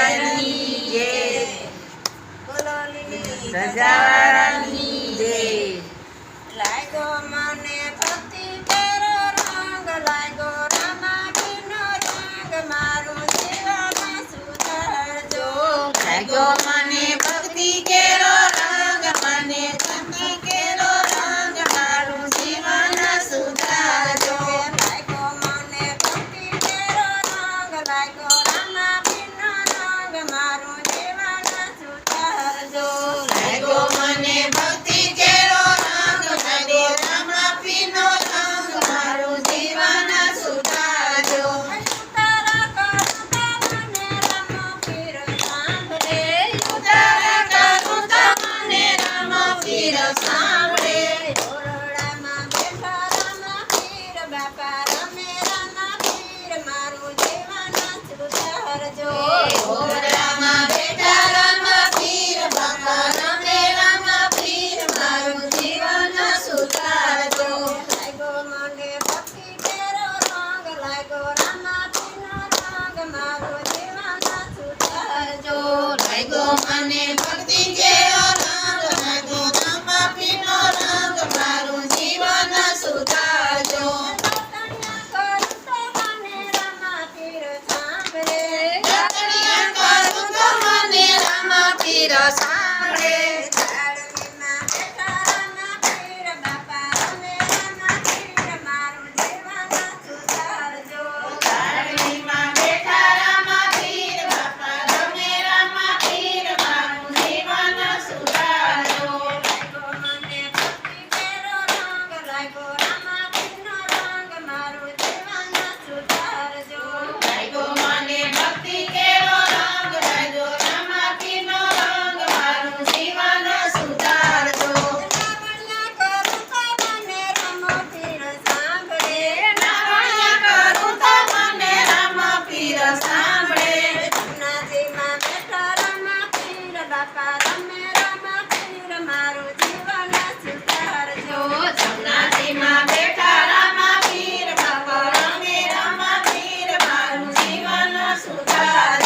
રાજાની જય, બોલો લીલી ધજાવાળાની જય. લાગ્યો મને ભક્તિ તેરો રંગ, લાગ્યો રામાપીરનો રંગ, મારું જીવન સુધારજો. લાગ્યો મને ભક્તિ કેરો રંગ, મને ભક્તિ કેરો રંગ, મારું જીવન સુધારજો. લાગ્યો મને ભક્તિ તેરો રંગ, લાગ્યો રામાપીરનો રંગ, મારું જીવન સુધારજો. લાગ્યો મને ભક્તિ કેરો રંગ, લાગ્યો રામાપીરનો રંગ, મારું જીવન સુધારજો. ઉતારા કરું તમને રામાપીર સાંભળે, ઉતારા કરું તમને રામાપીર સાંભળે. ઓરડામાં બેઠા રામાપીર, બાપા રમે રામાપીર, મારું જીવન સુધારજો. ઓરડામાં બેઠા રામાપીર, બાપા રમે રામાપીર, મારું જીવન સુધારજો. લાગ્યો મને ભક્તિ તેરો રંગ, લાગ્યો રામાપીરનો રંગ, મારું જીવન સુધારજો. લાગ્યો મને ભક્તિ કેરો રંગ, લાગ્યો રામાપીરનો રંગ, મારું જીવન સુધારજો. કરું તો મને રામાપીર સાંભળે, રતડિયા કરું તો મને રામાપીર સાંભળે. ઝાડણીમાં બેઠા રામાપીર, બાપા રમે રામાપીર, મારું જીવન સુધારજો. ઝાડણીમાં બેઠા રામાપીર, બાપા રમે રામાપીર, મારું જીવન સુધારજો. લાગ્યો મને ભક્તિ તેરો રંગ, લાગ્યો રામાપીરનો રંગ, મારું જીવન સુધારજો. લાગ્યો મને ભક્તિ કેરો રંગ, લાગ્યો રામાપીરનો રંગ, મારું જીવન સુધારજો. નાવણિયા કરું તો મને રામાપીર સાંભળે, નાવણિયા કરું તો મને રામાપીર સાંભળે. જમનાજીમાં બેઠા રામાપીર, બાપા રમે રામાપીર, મારું જીવન સુધારજો. જમનાજીમાં બેઠા રામાપીર, બાપા રમે રામાપીર, મારું જીવન સુધારજો.